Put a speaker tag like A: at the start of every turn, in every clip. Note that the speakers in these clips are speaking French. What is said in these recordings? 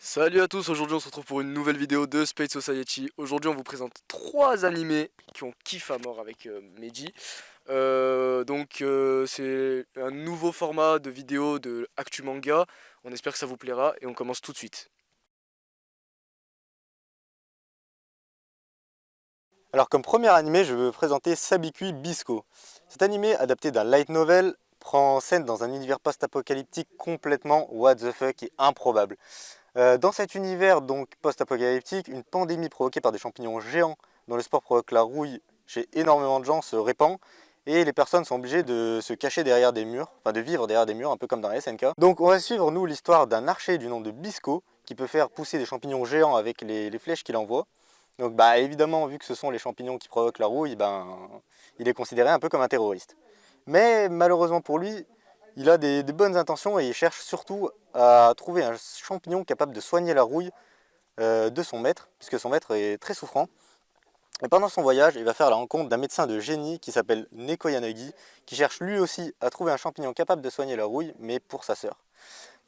A: Salut à tous, aujourd'hui on se retrouve pour une nouvelle vidéo de Space Society. Aujourd'hui on vous présente 3 animés qui ont kiff à mort avec Meiji. C'est un nouveau format de vidéo de Actu Manga. On espère que ça vous plaira et on commence tout de suite.
B: Alors comme premier animé, je veux présenter Sabikui Bisco. Cet animé, adapté d'un light novel, prend scène dans un univers post-apocalyptique complètement what the fuck et improbable. Dans cet univers donc post-apocalyptique, une pandémie provoquée par des champignons géants dont le sport provoque la rouille chez énormément de gens se répand et les personnes sont obligées de se cacher derrière des murs, enfin de vivre derrière des murs, un peu comme dans la SNK. Donc on va suivre nous l'histoire d'un archer du nom de Bisco qui peut faire pousser des champignons géants avec les flèches qu'il envoie. Donc bah évidemment, vu que ce sont les champignons qui provoquent la rouille, il est considéré un peu comme un terroriste. Mais malheureusement pour lui, il a des bonnes intentions et il cherche surtout à trouver un champignon capable de soigner la rouille de son maître, puisque son maître est très souffrant. Et pendant son voyage, il va faire la rencontre d'un médecin de génie qui s'appelle Neko Yanagi, qui cherche lui aussi à trouver un champignon capable de soigner la rouille, mais pour sa sœur.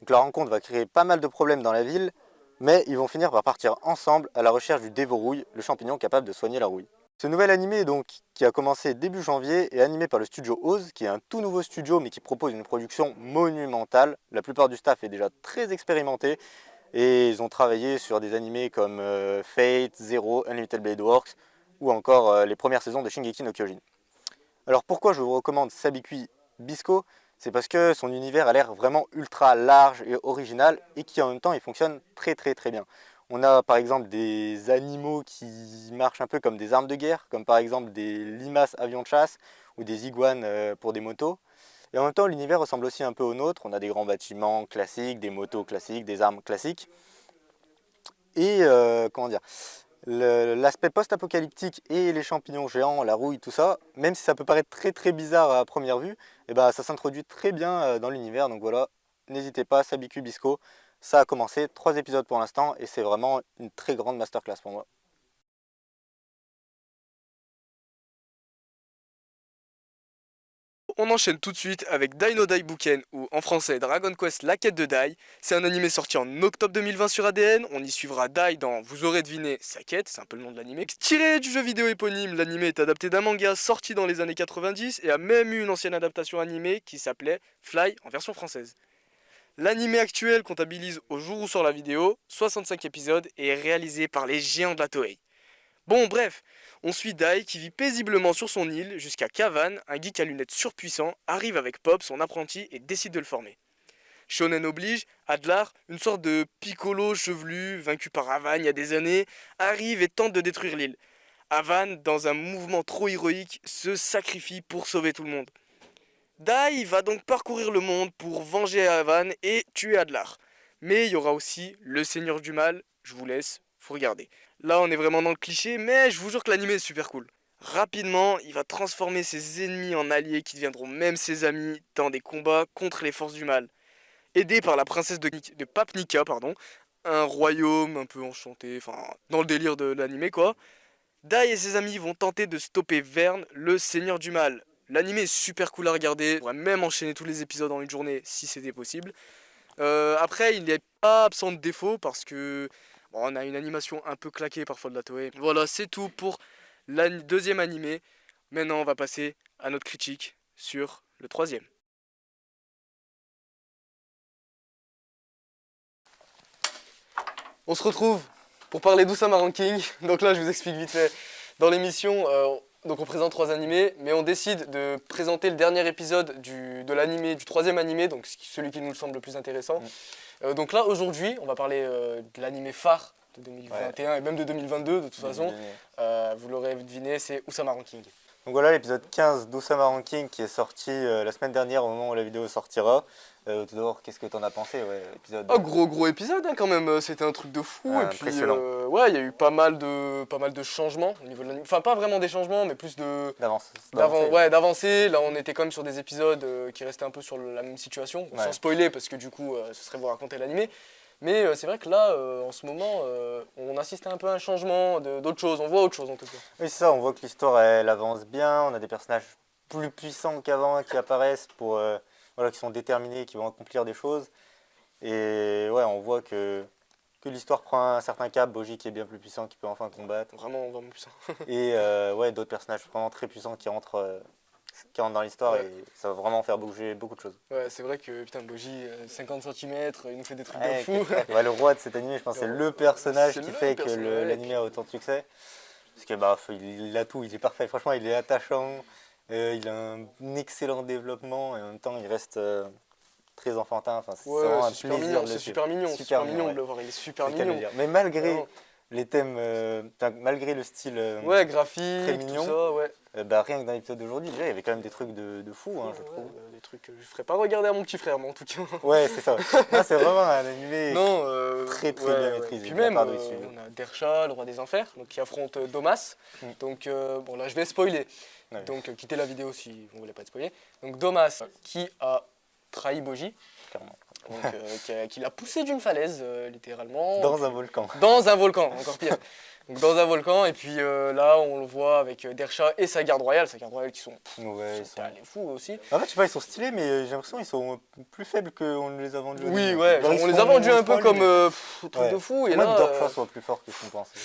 B: Donc la rencontre va créer pas mal de problèmes dans la ville, mais ils vont finir par partir ensemble à la recherche du Dévorouille, le champignon capable de soigner la rouille. Ce nouvel animé donc, qui a commencé début janvier, est animé par le studio Oz, qui est un tout nouveau studio mais qui propose une production monumentale. La plupart du staff est déjà très expérimenté et ils ont travaillé sur des animés comme Fate, Zero, Unlimited Blade Works ou encore les premières saisons de Shingeki no Kyojin. Alors pourquoi je vous recommande Sabikui Bisco? C'est parce que son univers a l'air vraiment ultra large et original et qui en même temps il fonctionne très bien. On a par exemple des animaux qui marchent un peu comme des armes de guerre, comme par exemple des limaces avions de chasse ou des iguanes pour des motos. Et en même temps l'univers ressemble aussi un peu au nôtre, on a des grands bâtiments classiques, des motos classiques, des armes classiques. Et comment dire, l'aspect post-apocalyptique et les champignons géants, la rouille, tout ça, même si ça peut paraître très bizarre à première vue, et ça s'introduit très bien dans l'univers. Donc voilà, n'hésitez pas, Sabiku Bisco, ça a commencé, 3 épisodes pour l'instant, et c'est vraiment une très grande masterclass pour moi.
A: On enchaîne tout de suite avec Dai no Daibuken ou en français Dragon Quest La Quête de Dai. C'est un animé sorti en octobre 2020 sur ADN. On y suivra Dai dans, vous aurez deviné, sa quête, c'est un peu le nom de l'animé. Tiré du jeu vidéo éponyme, l'animé est adapté d'un manga sorti dans les années 90 et a même eu une ancienne adaptation animée qui s'appelait Fly en version française. L'animé actuel comptabilise au jour où sort la vidéo 65 épisodes et est réalisé par les géants de la Toei. Bon, bref, on suit Dai qui vit paisiblement sur son île jusqu'à Kavan, un geek à lunettes surpuissant, arrive avec Pop, son apprenti, et décide de le former. Shonen oblige, Adlar, une sorte de piccolo chevelu, vaincu par Avan il y a des années, arrive et tente de détruire l'île. Avan, dans un mouvement trop héroïque, se sacrifie pour sauver tout le monde. Dai va donc parcourir le monde pour venger Avan et tuer Adlar. Mais il y aura aussi le Seigneur du Mal, je vous laisse, faut regarder. Là on est vraiment dans le cliché, mais je vous jure que l'anime est super cool. Rapidement, il va transformer ses ennemis en alliés qui deviendront même ses amis dans des combats contre les forces du mal. Aidé par la princesse de Papnika, pardon, un royaume un peu enchanté, enfin dans le délire de l'anime quoi, Dai et ses amis vont tenter de stopper Vern, le seigneur du mal. L'anime est super cool à regarder, on pourrait même enchaîner tous les épisodes en une journée si c'était possible. Après, il n'est pas absent de défaut parce que bon, on a une animation un peu claquée parfois de la Toei. Voilà, c'est tout pour la deuxième animé. Maintenant, on va passer à notre critique sur le troisième. On se retrouve pour parler d'Oussama Ranking. Donc là, je vous explique vite fait. Dans l'émission, donc on présente 3 animés, mais on décide de présenter le dernier épisode de l'animé, du troisième animé, donc celui qui nous semble le plus intéressant. Donc là, aujourd'hui, on va parler de l'animé phare de 2021 et même de 2022 de toute façon. Vous l'aurez deviné, c'est Oussama Ranking.
B: Donc voilà l'épisode 15 d'Oussama Ranking qui est sorti la semaine dernière au moment où la vidéo sortira. Tout d'abord, qu'est-ce que t'en as pensé, ouais, épisode
A: Oh, gros épisode hein, quand même, c'était un truc de fou. Et puis,
B: impressionnant
A: ouais, il y a eu pas mal de changements au niveau de l'anime. Enfin, pas vraiment des changements, mais plus
B: d'avancée.
A: ouais, d'avancée. Là, on était quand même sur des épisodes qui restaient un peu sur la même situation,
B: Ouais.
A: sans spoiler, parce que du coup, ce serait vous raconter l'animé. Mais c'est vrai que là, en ce moment, on assiste un peu à un changement d'autre chose. On voit autre chose en tout cas.
B: Oui, c'est ça, on voit que l'histoire elle avance bien, on a des personnages plus puissants qu'avant qui apparaissent voilà, qui sont déterminés, qui vont accomplir des choses. Et ouais, on voit que que l'histoire prend un certain cap, Boji qui est bien plus puissant, qui peut enfin combattre.
A: Vraiment, vraiment puissant.
B: Et ouais, d'autres personnages vraiment très puissants qui rentrent dans l'histoire
A: Ouais.
B: et ça va vraiment faire bouger beaucoup de choses.
A: Ouais, c'est vrai que putain, Boji, 50 cm, il nous fait des trucs de
B: Ouais,
A: fou.
B: ouais, le roi de cet anime, je pense que c'est le personnage
A: C'est
B: qui
A: le
B: fait que
A: personnage.
B: l'anime a autant de succès. Parce que bah, il a tout, il est parfait. Franchement, il est attachant, il a un excellent développement et en même temps, il reste très enfantin. Enfin, c'est
A: Ouais,
B: vraiment un
A: c'est super
B: plaisir
A: mignon,
B: de
A: c'est
B: le
A: super
B: suivre.
A: mignon, c'est
B: Super
A: super mignon
B: ouais.
A: de le voir, il est super
B: C'est le cas de le
A: mignon.
B: dire. Mais malgré
A: Vraiment.
B: les thèmes, malgré le style
A: Ouais,
B: très
A: graphique, tout
B: mignon,
A: ça, ouais.
B: bah, rien que dans l'épisode d'aujourd'hui, déjà, il y avait quand même des trucs de fou, hein, je
A: Ouais,
B: trouve.
A: des trucs que je ferais pas regarder à mon petit frère, mais en tout cas.
B: Ouais, c'est ça. Non, c'est vraiment un animé
A: Non,
B: très très
A: ouais,
B: bien
A: ouais.
B: maîtrisé
A: Puis
B: de la
A: même,
B: part de studio.
A: on a Dersha, le roi des enfers, donc qui affronte Domas.
B: Mm.
A: Donc, bon, là, je vais spoiler.
B: Ouais.
A: Donc, quittez la vidéo si vous voulez pas être spoiler. Donc, Domas, qui a trahi Boji,
B: Clairement.
A: donc, qui l'a poussé d'une falaise, littéralement.
B: Dans un volcan.
A: Dans un volcan, encore pire. Donc, dans un volcan, et puis là, on le voit avec Dersha et sa garde royale qui sont,
B: Ouais,
A: les fous aussi.
B: En fait, je sais pas, ils sont stylés, mais j'ai l'impression qu'ils sont plus faibles qu'on ne les a vendus. au
A: Oui,
B: début.
A: ouais,
B: Genre,
A: genre,
B: ils
A: on les
B: sont
A: a vendus un peu
B: folles,
A: comme
B: mais-
A: truc
B: Ouais.
A: de fou, et
B: Moi,
A: là.
B: que Dorcha soit plus fort que ce qu'on pensait.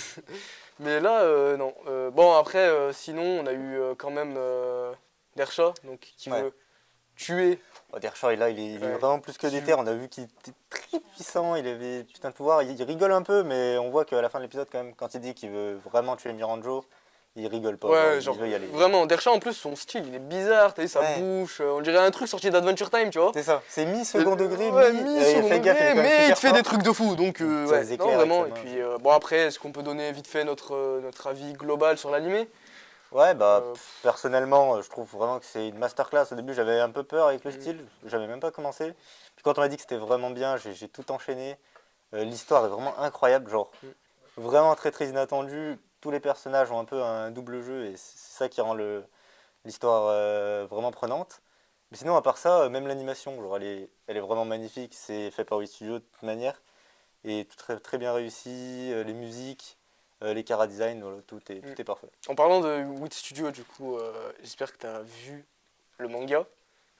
A: Mais là, non. Bon, après, sinon, on a eu quand même Dersha, donc qui
B: Ouais.
A: veut tuer.
B: Oh, Dersha, là, il est
A: Ouais.
B: vraiment plus que déter. On a vu qu'il était très puissant, il avait putain de pouvoir. Il rigole un peu, mais on voit qu'à la fin de l'épisode, quand même, quand il dit qu'il veut vraiment tuer Miranjo, il rigole pas.
A: Ouais,
B: il
A: genre,
B: veut y aller.
A: vraiment, Dersha, en plus, son style, il est bizarre, t'as vu, sa
B: Ouais.
A: bouche, on dirait un truc sorti d'Adventure Time, tu vois.
B: C'est ça, c'est mi-second degré,
A: Ouais,
B: mi-second
A: second degré, mais il te fait des trucs de fou, donc
B: Ça
A: ouais,
B: les
A: non,
B: éclaire
A: vraiment. Et
B: avec sa main.
A: puis, bon, après, est-ce qu'on peut donner vite fait notre avis global sur l'animé?
B: Ouais, bah
A: Euh,
B: personnellement, je trouve vraiment que c'est une masterclass. Au début, j'avais un peu peur avec le
A: Mm.
B: style, j'avais même pas commencé. Puis quand on m'a dit que c'était vraiment bien, j'ai tout enchaîné. L'histoire est vraiment incroyable, genre
A: Mm.
B: vraiment très très inattendue. Tous les personnages ont un peu un double jeu et c'est ça qui rend l'histoire vraiment prenante. Mais sinon, à part ça, même l'animation, genre elle est vraiment magnifique. C'est fait par Wit Studio de toute manière et tout très très bien réussi. Les musiques, les chara design, voilà, tout est parfait.
A: En parlant de Wit Studio, du coup, j'espère que t'as vu le manga.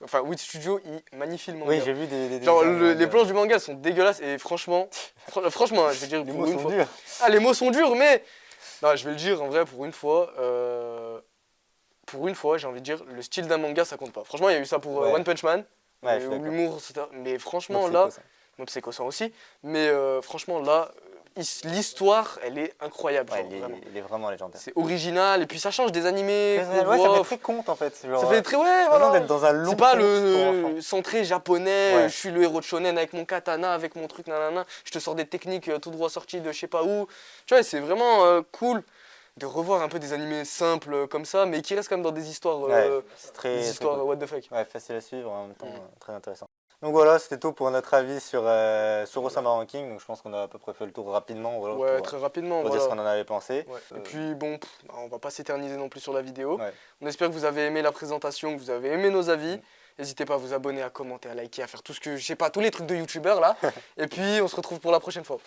A: Enfin, Wit Studio, il magnifie le manga.
B: Oui, j'ai vu des
A: Genre,
B: dessins,
A: les planches du manga sont dégueulasses et franchement, franchement, hein, je vais dire
B: Les
A: pour
B: mots
A: une
B: sont
A: fois.
B: durs.
A: Ah, les mots sont durs, mais non, je vais le dire en vrai pour une fois, j'ai envie de dire, le style d'un manga, ça compte pas. Franchement, il y a eu ça pour
B: Ouais.
A: One Punch Man,
B: Ouais, je suis d'accord.
A: l'humour, etc. Mais franchement,
B: Donc, c'est
A: là,
B: quoi, ça
A: Mob Psycho 100 aussi, mais franchement, là, l'histoire, elle est incroyable,
B: Ouais,
A: genre, vraiment.
B: il est vraiment légendaire.
A: C'est original, et puis ça change des animés qu'on
B: Ouais, ça
A: voit.
B: fait très conte en fait. Genre,
A: Ça fait très, ouais,
B: l'impression
A: voilà.
B: d'être dans un long
A: C'est pas
B: conte pour
A: le
B: enfants.
A: centré japonais,
B: Ouais.
A: je suis le héros de shonen avec mon katana, avec mon truc, nanana, je te sors des techniques tout droit sorties de je sais pas où. Tu vois, c'est vraiment cool de revoir un peu des animés simples comme ça, mais qui restent quand même dans des histoires,
B: Ouais, c'est très,
A: des
B: très
A: histoires
B: cool.
A: what the fuck.
B: Ouais, facile à suivre en même temps,
A: Mm.
B: très intéressant. Donc voilà, c'était tout pour notre avis sur Osama Ranking. Donc je pense qu'on a à peu près fait le tour rapidement. Voilà,
A: Ouais,
B: pour
A: très rapidement,
B: dire ce
A: voilà.
B: qu'on en avait pensé.
A: Ouais. Et puis bon, on va pas s'éterniser non plus sur la vidéo.
B: Ouais.
A: On espère que vous avez aimé la présentation, que vous avez aimé nos avis. N'hésitez pas à vous abonner, à commenter, à liker, à faire tout ce que, je sais pas, tous les trucs de youtubeurs là. Et puis on se retrouve pour la prochaine fois.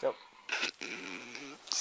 B: Ciao.